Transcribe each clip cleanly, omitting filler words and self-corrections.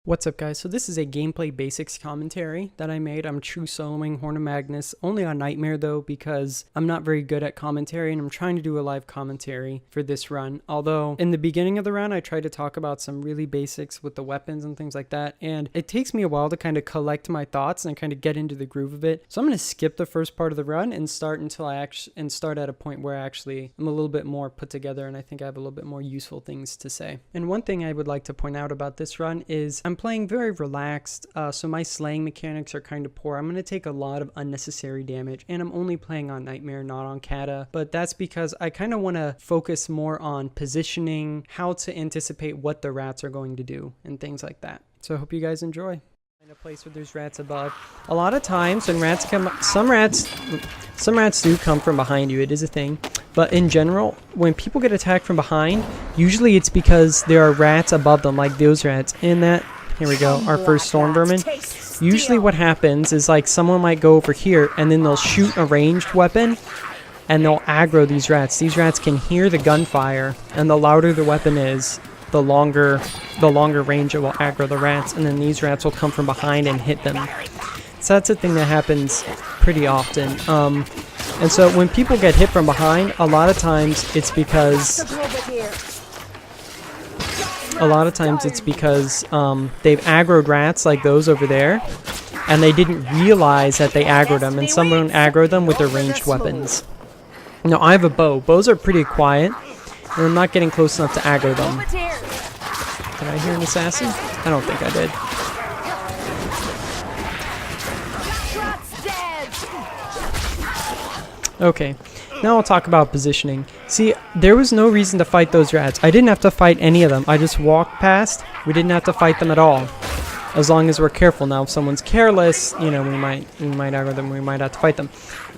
What's up, guys? So this is a gameplay basics commentary that I made. I'm true soloing Horn of Magnus only on Nightmare though, because I'm not very good at commentary and I'm trying to do a live commentary for this run. Although in the beginning of the run I tried to talk about some really basics with the weapons and things like that, and it takes me a while to kind of collect my thoughts and kind of get into the groove of it. So I'm going to skip the first part of the run and start at a point where I'm a little bit more put together and I think I have a little bit more useful things to say. And one thing I would like to point out about this run is I'm playing very relaxed, so my slaying mechanics are kind of poor. I'm going to take a lot of unnecessary damage, and I'm only playing on Nightmare, not on Kata, but that's because I kind of want to focus more on positioning, how to anticipate what the rats are going to do, and things like that. So I hope you guys enjoy. In a place where there's rats above. A lot of times when rats come, some rats do come from behind you. It is a thing. But in general, when people get attacked from behind, usually it's because there are rats above them, like those rats. And that, here we go, our first storm vermin. Usually what happens is like someone might go over here and then they'll shoot a ranged weapon and they'll aggro these rats. These rats can hear the gunfire, and the louder the weapon is, the longer range it will aggro the rats, and then these rats will come from behind and hit them. So that's a thing that happens pretty often. And so when people get hit from behind, a lot of times it's because they've aggroed rats like those over there, and they didn't realize that they aggroed them, and someone aggroed them with their ranged weapons. Now I have a bow. Bows are pretty quiet, and I'm not getting close enough to aggro them. Did I hear an assassin? I don't think I did. Okay, now I'll talk about positioning. See, there was no reason to fight those rats. I didn't have to fight any of them. I just walked past. We didn't have to fight them at all, as long as we're careful. Now, if someone's careless, you know, we might aggro them. We might have to fight them.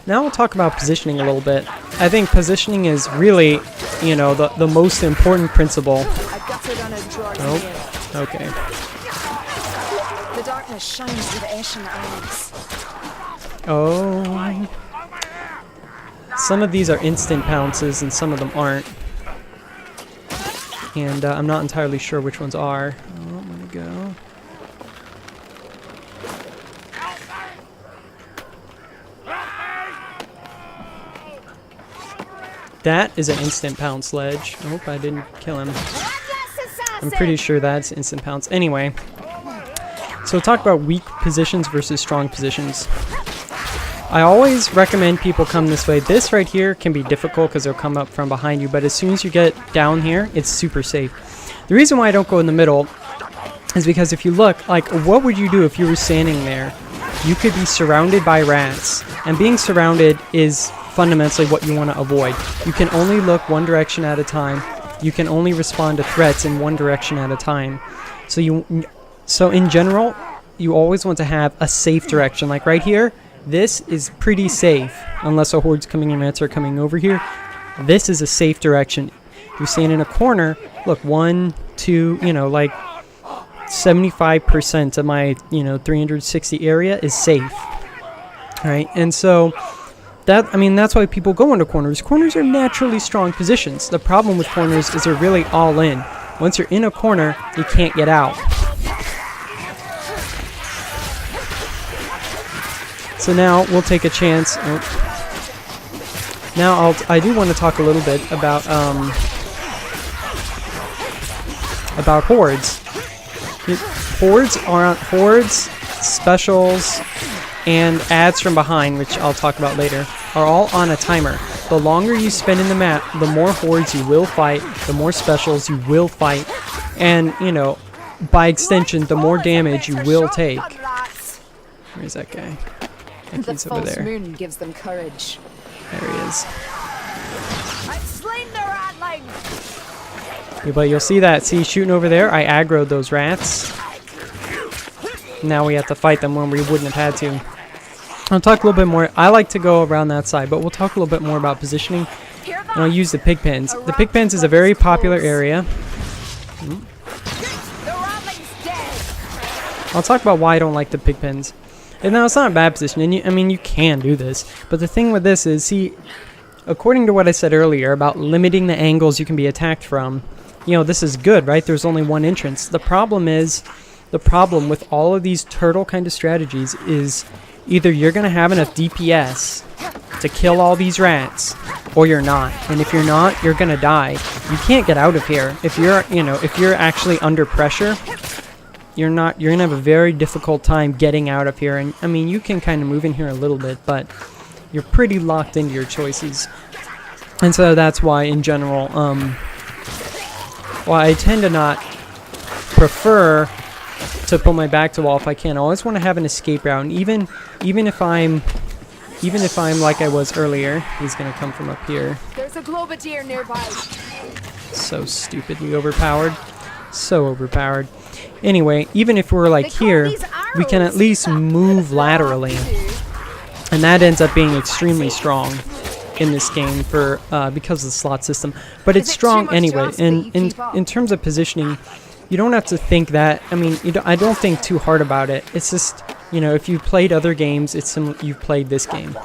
Now we'll talk about positioning a little bit. I think positioning is really, you know, the most important principle. Oh, okay. The darkness shines with ashen eyes. Oh. Some of these are instant pounces and some of them aren't. And I'm not entirely sure which ones are. Oh, I'm gonna go. That is an instant pound sledge. I hope I didn't kill him. I'm pretty sure that's instant pounce. Anyway, so talk about weak positions versus strong positions. I always recommend people come this way. This right here can be difficult because they'll come up from behind you, but as soon as you get down here, it's super safe. The reason why I don't go in the middle is because if you look, like, what would you do if you were standing there? You could be surrounded by rats, and being surrounded is fundamentally what you want to avoid. You can only look one direction at a time. You can only respond to threats in one direction at a time. So in general, you always want to have a safe direction. Like right here, this is pretty safe, unless a horde's coming and rats are coming over here. This is a safe direction. If you stand in a corner, look, 1, 2, you know, like 75% of my, 360 area is safe. All right, and so that's why people go into corners. Corners are naturally strong positions. The problem with corners is they're really all in. Once you're in a corner, you can't get out. So now we'll take a chance. Now I do want to talk a little bit about hordes. Hordes, specials, and ads from behind, which I'll talk about later, are all on a timer. The longer you spend in the map, the more hordes you will fight, the more specials you will fight, and, by extension, the more damage you will take. Where's that guy? The false moon gives them courage. There he is. I've slain the ratling. Yeah, but you'll see that. See, shooting over there, I aggroed those rats. Now we have to fight them when we wouldn't have had to. I'll talk a little bit more. I like to go around that side, but we'll talk a little bit more about positioning. And I'll use the pig pens. The pig pens is a very popular area. I'll talk about why I don't like the pig pens. And now it's not a bad position, and you can do this. But the thing with this is, see, according to what I said earlier about limiting the angles you can be attacked from, this is good, right? There's only one entrance. The problem is the problem with all of these turtle kind of strategies is either you're going to have enough DPS to kill all these rats, or you're not. And if you're not, you're going to die. You can't get out of here. If you're, if you're actually under pressure, you're going to have a very difficult time getting out of here. And I mean, you can kind of move in here a little bit, but you're pretty locked into your choices. And so that's why, in general, why I tend to not prefer to pull my back to wall if I can. I always want to have an escape route. And even if I'm like I was earlier, he's gonna come from up here. There's a Globadier nearby. So stupidly overpowered. So overpowered. Anyway, even if we're like here, we can at least move laterally. And that ends up being extremely strong in this game for because of the slot system. But it's strong anyway. And in terms of positioning, you don't have to think that. I mean, I don't think too hard about it. It's just, if you played other games, it's you've played this game.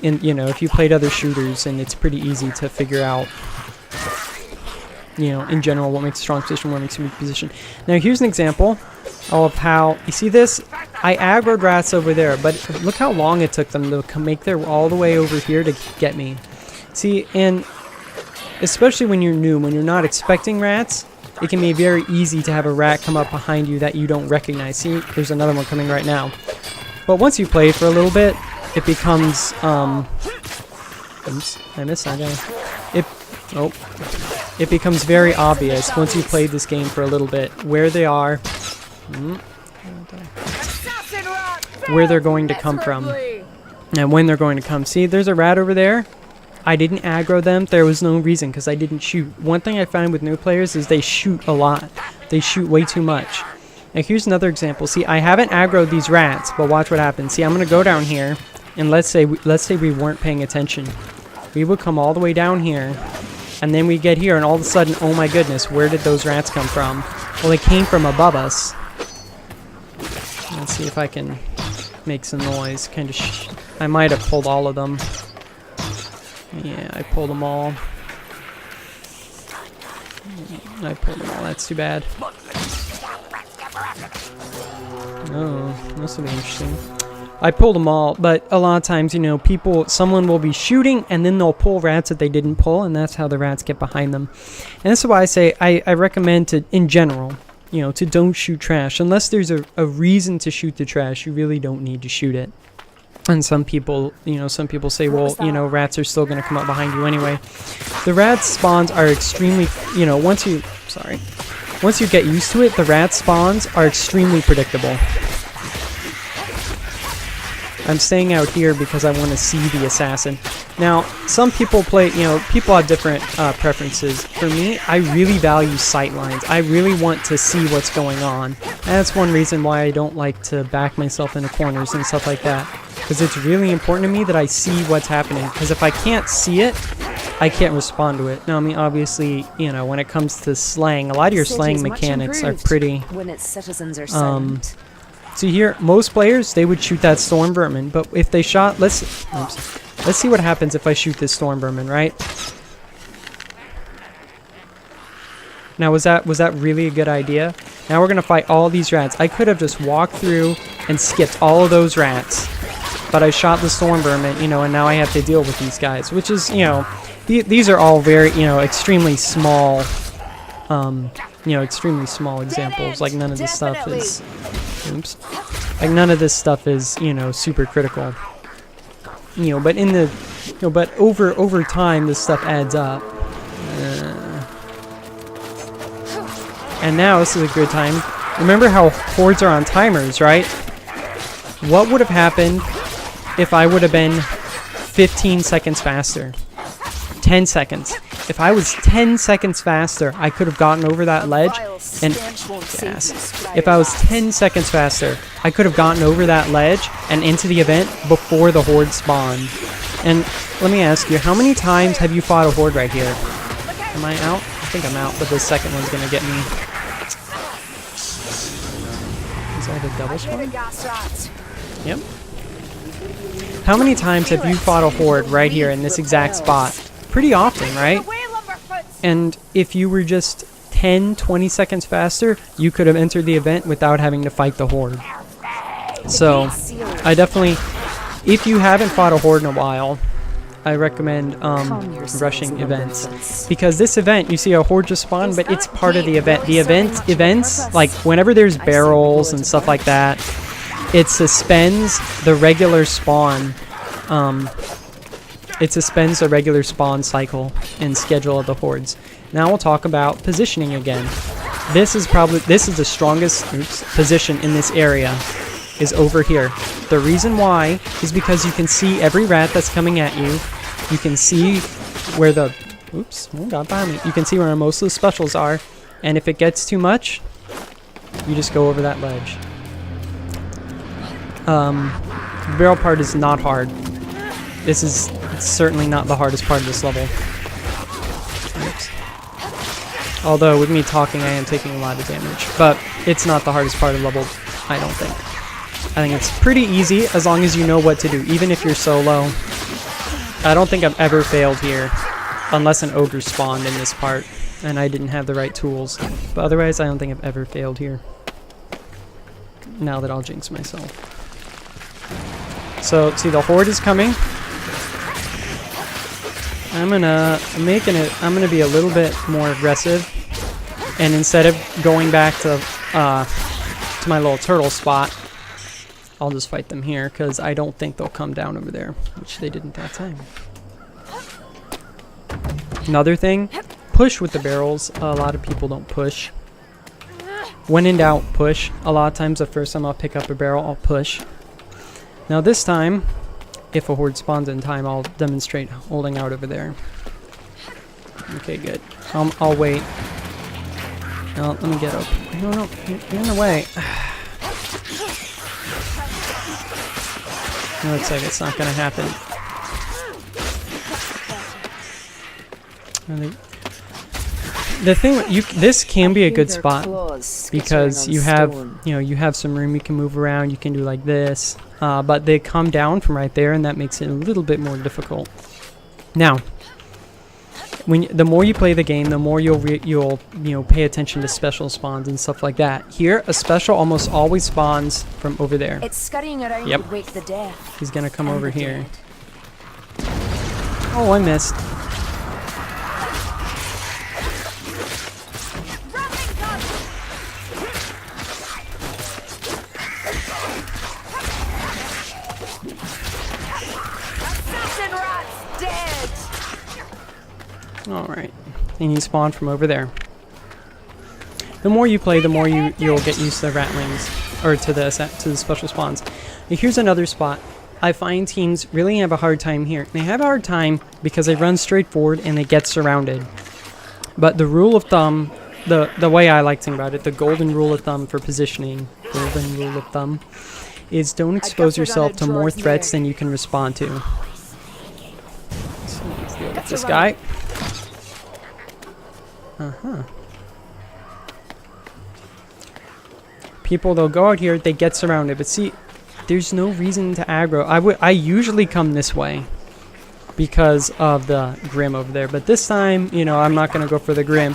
And if you played other shooters, and it's pretty easy to figure out, in general, what makes a strong position, what makes a weak position. Now, here's an example of how, you see this? I aggroed rats over there, but look how long it took them to make their all the way over here to get me. See, and especially when you're new, when you're not expecting rats, it can be very easy to have a rat come up behind you that you don't recognize. See, there's another one coming right now. But once you play for a little bit, it becomes, oops, I missed that guy. It becomes very obvious once you play this game for a little bit where they are, where they're going to come from, and when they're going to come. See, there's a rat over there. I didn't aggro them. There was no reason because I didn't shoot. One thing I find with new players is they shoot a lot. They shoot way too much. Now here's another example. See, I haven't aggroed these rats, but watch what happens. See, I'm gonna go down here, and let's say we weren't paying attention. We would come all the way down here, and then we get here, and all of a sudden, oh my goodness, where did those rats come from? Well, they came from above us. Let's see if I can make some noise. Kind of. I might have pulled all of them. Yeah, I pulled them all. That's too bad. Oh, this will be interesting. I pulled them all, but a lot of times, someone will be shooting and then they'll pull rats that they didn't pull, and that's how the rats get behind them. And this is why I say I recommend to, in general, to don't shoot trash. Unless there's a reason to shoot the trash, you really don't need to shoot it. And some people say, well, rats are still going to come up behind you anyway. The rat spawns are extremely, once you get used to it, the rat spawns are extremely predictable. I'm staying out here because I want to see the assassin. Now, some people play, people have different preferences. For me, I really value sight lines. I really want to see what's going on. And that's one reason why I don't like to back myself into corners and stuff like that. Because it's really important to me that I see what's happening. Because if I can't see it, I can't respond to it. Now, I mean, obviously, when it comes to slang, a lot of your slang mechanics are pretty... when its citizens are silent. See here, most players, they would shoot that storm vermin, but if they shot, let's see what happens if I shoot this storm vermin, right? Now, was that really a good idea? Now we're gonna fight all these rats. I could have just walked through and skipped all of those rats, but I shot the storm vermin, and now I have to deal with these guys, which is, these are all very, extremely small, extremely small examples. Like none of this stuff is. Oops. Like none of this stuff is, super critical. But in the, but over time, this stuff adds up. And now this is a good time. Remember how hordes are on timers, right? What would have happened if I would have been 15 seconds faster? 10 seconds. If I was 10 seconds faster, I could have gotten over that ledge and if I was 10 seconds faster, I could have gotten over that ledge and into the event before the horde spawned. And let me ask you, how many times have you fought a horde right here? Am I out? I think I'm out, but the second one's gonna get me. Is that a double spawn? Yep. How many times have you fought a horde right here in this exact spot? Pretty often, right? And if you were just 10, 20 seconds faster, you could have entered the event without having to fight the horde. So, I definitely, if you haven't fought a horde in a while, I recommend rushing events. Because this event, you see a horde just spawn, but it's part of the event. The events, like whenever there's barrels and stuff like that, it suspends the regular spawn. It suspends the regular spawn cycle and schedule of the hordes. Now we'll talk about positioning again. This is the strongest position in this area, is over here. The reason why is because you can see every rat that's coming at you. You can see where the oh god behind me. You can see where most of the specials are, and if it gets too much, you just go over that ledge. The barrel part is not hard. This is certainly not the hardest part of this level. Oops. Although with me talking, I am taking a lot of damage, but it's not the hardest part of the level, I don't think. I think it's pretty easy as long as you know what to do, even if you're solo. I don't think I've ever failed here, unless an ogre spawned in this part, and I didn't have the right tools. But otherwise, I don't think I've ever failed here. Now that I'll jinx myself. So, see, the horde is coming. I'm gonna be a little bit more aggressive, and instead of going back to my little turtle spot, I'll just fight them here, because I don't think they'll come down over there, which they didn't that time. Another thing, push with the barrels. A lot of people don't push. When in doubt, push. A lot of times the first time I'll pick up a barrel, I'll push. Now this time, if a horde spawns in time, I'll demonstrate holding out over there. Okay, good. I'll wait. No, let me get up. No, you're in the way. It looks like it's not going to happen. The thing, this can be a good spot because you have some room. You can move around. You can do like this, but they come down from right there, and that makes it a little bit more difficult. Now, the more you play the game, the more you'll pay attention to special spawns and stuff like that. Here, a special almost always spawns from over there. It's scurrying around to wake the dead. He's gonna come over here. Oh, I missed. Alright, and he spawned from over there. The more you play, the more you'll get used to the ratlings, or to the special spawns. And here's another spot. I find teams really have a hard time here. They have a hard time because they run straight forward and they get surrounded. But the rule of thumb, the way I like to think about it, the golden rule of thumb for positioning, is don't expose yourself to more threats than you can respond to. So let's deal with this guy. People, they'll go out here, they get surrounded, but see, there's no reason to aggro. I usually come this way because of the Grim over there, but this time, I'm not going to go for the Grim.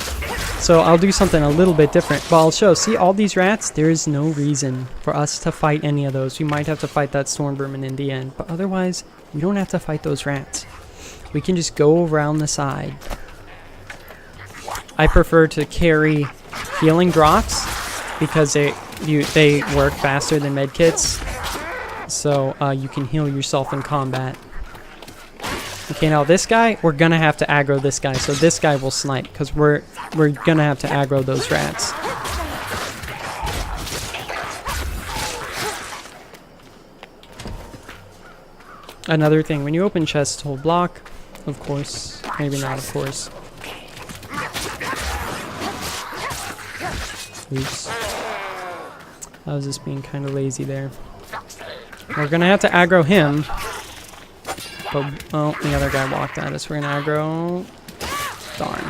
So I'll do something a little bit different, but I'll show. See all these rats? There is no reason for us to fight any of those. We might have to fight that storm vermin in the end, but otherwise, we don't have to fight those rats. We can just go around the side. I prefer to carry healing drops because they work faster than medkits, so you can heal yourself in combat. Okay, now this guy, we're gonna have to aggro this guy, so this guy will snipe because we're gonna have to aggro those rats. Another thing, when you open chests, hold block, of course, maybe not, of course. Oops. I was just being kind of lazy there. We're gonna have to aggro him. But, oh, the other guy walked at us. We're gonna aggro. Darn.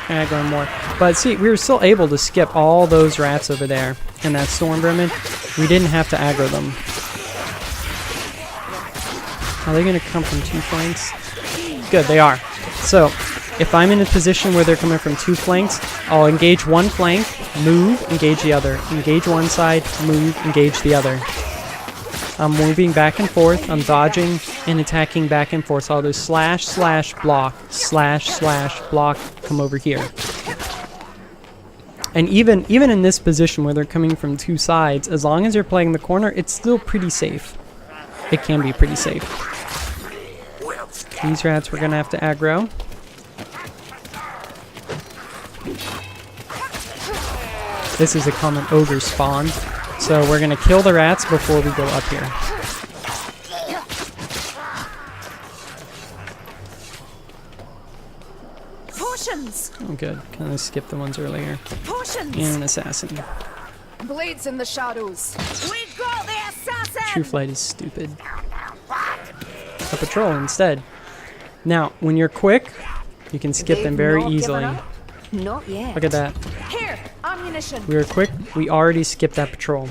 Aggro him more. But see, we were still able to skip all those rats over there in that storm vermin. We didn't have to aggro them. Are they gonna come from two flanks? Good, they are. So, if I'm in a position where they're coming from 2 flanks, I'll engage one flank, move, engage the other. Engage one side, move, engage the other. I'm moving back and forth, I'm dodging and attacking back and forth. So I'll do slash, slash, block, slash, slash, block, come over here. And even in this position where they're coming from 2 sides, as long as you're playing the corner, it's still pretty safe. It can be pretty safe. These rats we're gonna have to aggro. This is a common ogre spawn, so we're gonna kill the rats before we go up here. Potions! Oh good, kind of skip the ones earlier. Potions! And an assassin. Blades in the shadows. We got the assassin! True flight is stupid. A patrol instead. Now, when you're quick, you can skip them very easily. Not yet. Look at that. Here, ammunition. We were quick, we already skipped that patrol.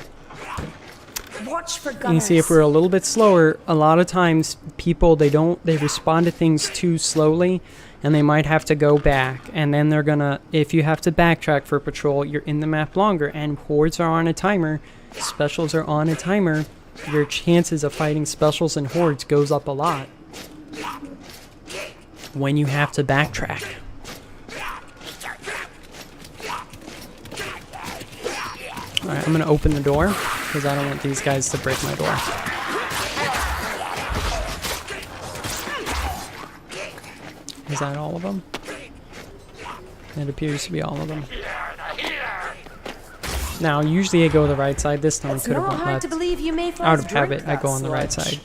Watch for You gunners. can see if we're a little bit slower, a lot of times people, they respond to things too slowly, and they might have to go back, and then they're gonna, if you have to backtrack for patrol, you're in the map longer, and hordes are on a timer, specials are on a timer, your chances of fighting specials and hordes goes up a lot when you have to backtrack. Alright, I'm gonna open the door, because I don't want these guys to break my door. Is that all of them? It appears to be all of them. Now, usually I go the right side. This time I could have went left. Out of habit, I go on the right side.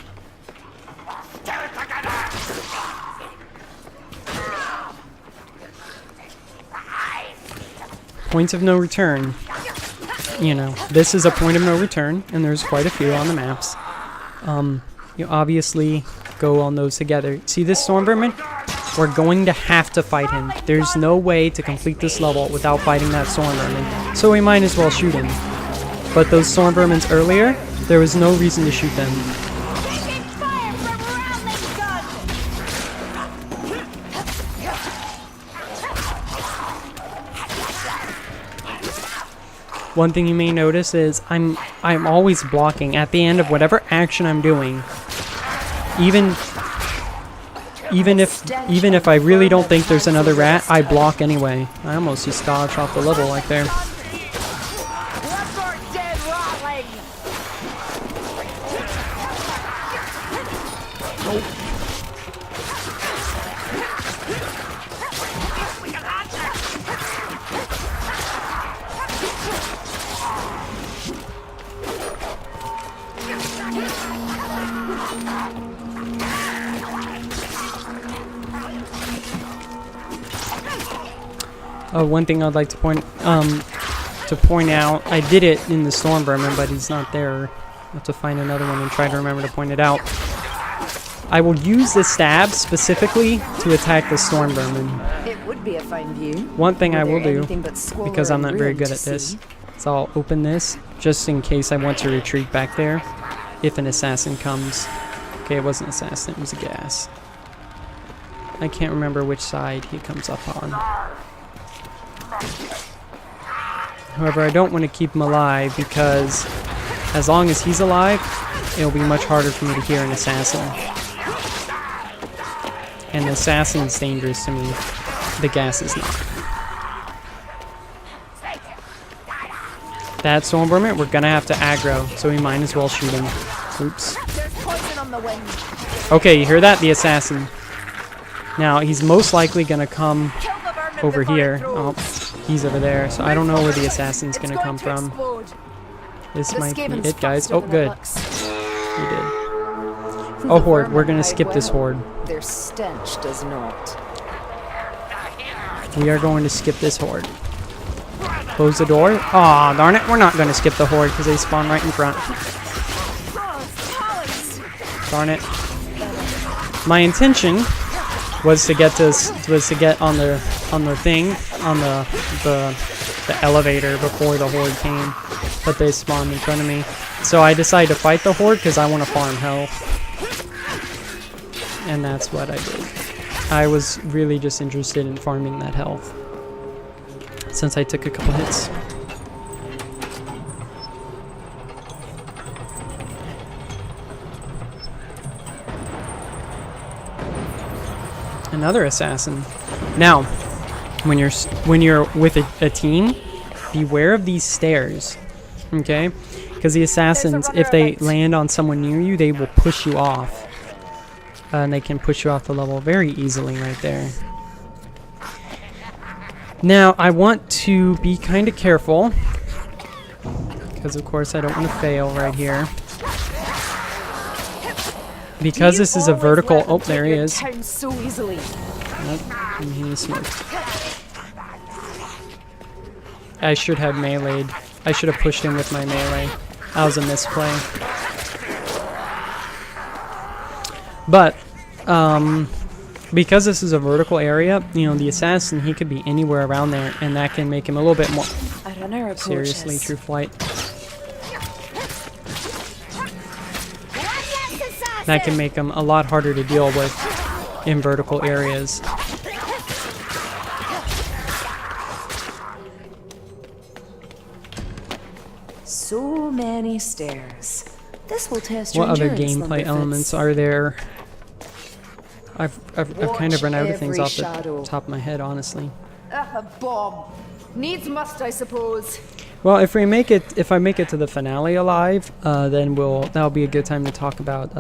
Points of no return. You know, this is a point of no return, and there's quite a few on the maps. You obviously go on those together. See this storm vermin? We're going to have to fight him. There's no way to complete this level without fighting that storm vermin. So we might as well shoot him. But those storm vermins earlier, there was no reason to shoot them. One thing you may notice is I'm always blocking at the end of whatever action I'm doing. Even if I really don't think there's another rat, I block anyway. I almost just dodged off the level like there. One thing I'd like to point out, I did it in the storm vermin, but he's not there. I'll have to find another one and try to remember to point it out. I will use the stab specifically to attack the storm vermin. It would be a fine view. One thing I will do, because I'm not very good at this, is I'll open this just in case I want to retreat back there if an assassin comes. Okay, it wasn't an assassin, it was a gas. I can't remember which side he comes up on. However, I don't want to keep him alive because as long as he's alive, it'll be much harder for me to hear an assassin. And the assassin is dangerous to me. The gas is not. That storm vermin, we're gonna have to aggro, so we might as well shoot him. Oops. Okay, you hear that? The assassin. Now, he's most likely gonna come over here. Oh, he's over there, so I don't know where the assassin's gonna come from. This might be it, guys. Oh, good. He did. Oh, horde. We're gonna skip this horde. Their stench does not. We are going to skip this horde. Close the door. Aw, darn it. We're not gonna skip the horde because they spawn right in front. Darn it. My intention was to get on the thing on the elevator before the horde came, but they spawned in front of me. So I decided to fight the horde because I want to farm health, and that's what I did. I was really just interested in farming that health since I took a couple hits. Another assassin. Now, when you're with a team, beware of these stairs, okay? Because the assassins, if they land on someone near you, they will push you off. And they can push you off the level very easily right there. Now, I want to be kind of careful. Because, of course, I don't want to fail right here. Because this is a vertical... Oh, there he is. So easily. Nope, and he is smoked. I should have meleeed. I should have pushed him with my melee. That was a misplay. But, because this is a vertical area, you know, the assassin, he could be anywhere around there, and that can make him a little bit more... Seriously, True Flight. That can make them a lot harder to deal with in vertical areas. So many stairs. This will test your What other endurance, gameplay elements are there? I've kind of run out of things off the top of my head, honestly. A bomb. Needs must, I suppose. Well, if I make it to the finale alive, then that'll be a good time to talk about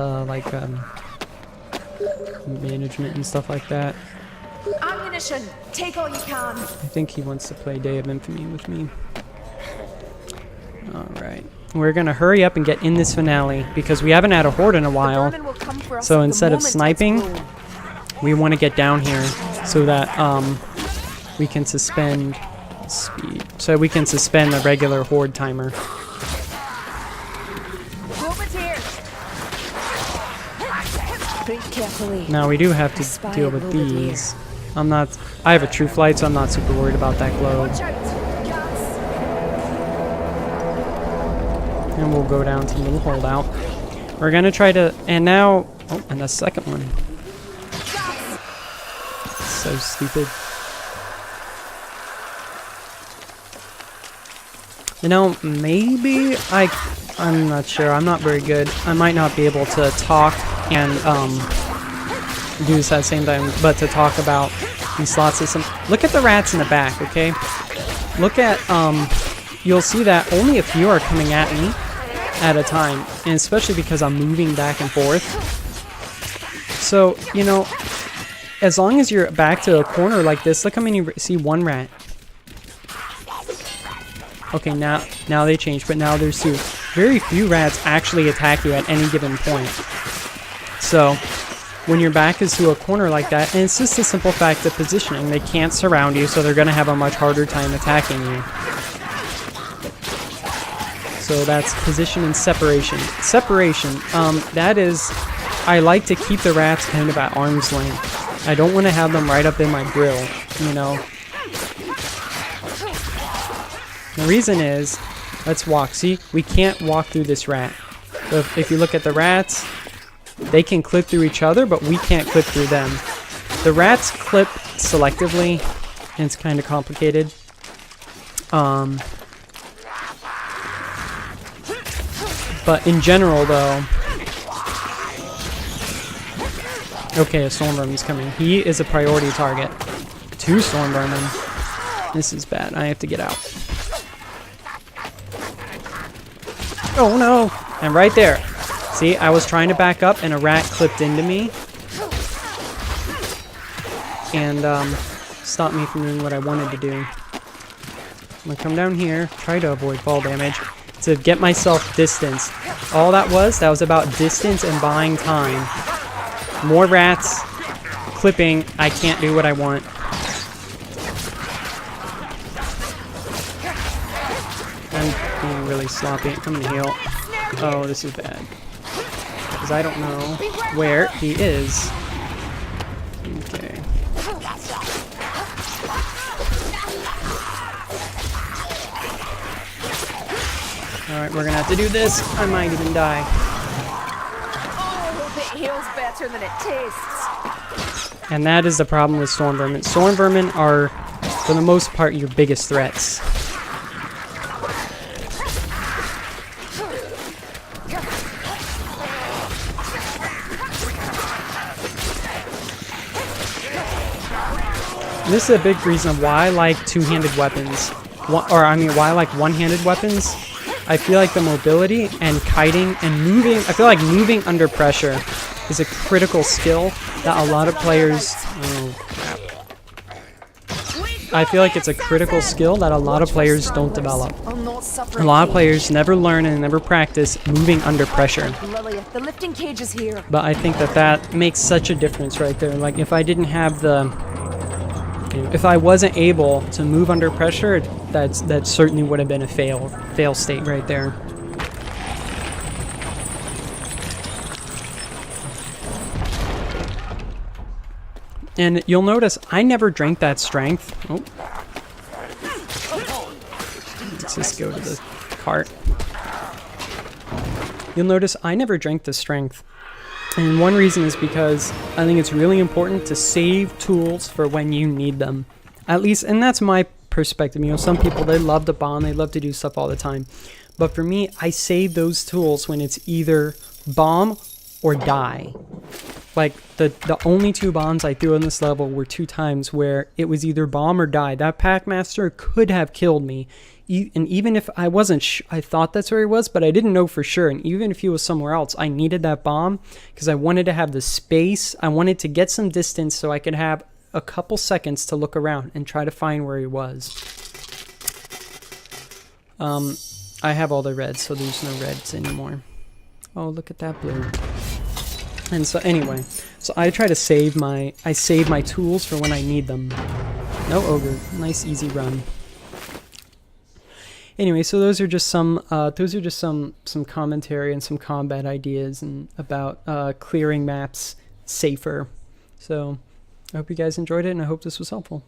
management and stuff like that. Ammunition. Take all you can. I think he wants to play Day of Infamy with me. All right, we're gonna hurry up and get in this finale because we haven't had a horde in a while. So instead of sniping, we want to get down here so that we can suspend speed. So we can suspend the regular horde timer. Now we do have to deal with these. I have a True Flight, so I'm not super worried about that globe. And we'll go down to the little holdout. We're gonna try to, and now, oh, and the second one. So stupid. You know, maybe I'm not sure. I'm not very good. I might not be able to talk and do this at the same time, but to talk about the slot system. Look at the rats in the back, okay? Look at, you'll see that only a few are coming at me at a time, and especially because I'm moving back and forth. So, you know, as long as you're back to a corner like this, look how many, see one rat. Okay, now they changed, but now there's two. Very few rats actually attack you at any given point. So, when your back is to a corner like that, and it's just the simple fact of positioning, they can't surround you, so they're going to have a much harder time attacking you. So that's position and separation. Separation, that is, I like to keep the rats kind of at arm's length. I don't want to have them right up in my grill, you know. The reason is, let's walk. See, we can't walk through this rat. So if you look at the rats, they can clip through each other, but we can't clip through them. The rats clip selectively, and it's kind of complicated. But in general, though... Okay, a storm vermin's coming. He is a priority target. 2 storm vermin. This is bad. I have to get out. Oh no! And right there. See, I was trying to back up and a rat clipped into me. And stopped me from doing what I wanted to do. I'm gonna come down here, try to avoid fall damage, to get myself distance. All that was about distance and buying time. More rats, clipping, I can't do what I want. I'm being really sloppy. I'm gonna heal. Oh, this is bad. Because I don't know where he is. Okay. Alright, we're gonna have to do this. I might even die. Oh, it heals better than it tastes. And that is the problem with storm vermin. Storm vermin are, for the most part, your biggest threats. This is a big reason why I like two-handed weapons. Why I like one-handed weapons. I feel like the mobility and kiting and moving, I feel like moving under pressure is a critical skill that a lot of players, oh crap. I feel like it's a critical skill that a lot of players don't develop. A lot of players never learn and never practice moving under pressure. The lifting cage is here. But I think that that makes such a difference right there. Like if I didn't have the, if I wasn't able to move under pressure, that certainly would have been a fail state right there. And you'll notice I never drank that strength. Oh. Let's just go to the cart. You'll notice I never drank the strength. And one reason is because I think it's really important to save tools for when you need them. At least, and that's my perspective. You know, some people, they love to bomb, they love to do stuff all the time. But for me, I save those tools when it's either bomb or die. Like, the only 2 bombs I threw on this level were 2 times where it was either bomb or die. That Packmaster could have killed me. And even if I wasn't, I thought that's where he was, but I didn't know for sure. And even if he was somewhere else, I needed that bomb because I wanted to have the space. I wanted to get some distance so I could have a couple seconds to look around and try to find where he was. I have all the reds, so there's no reds anymore. Oh, look at that blue. And so anyway, so I try to save my tools for when I need them. No ogre, nice easy run. Anyway, so those are just some commentary and some combat ideas and about clearing maps safer. So I hope you guys enjoyed it, and I hope this was helpful.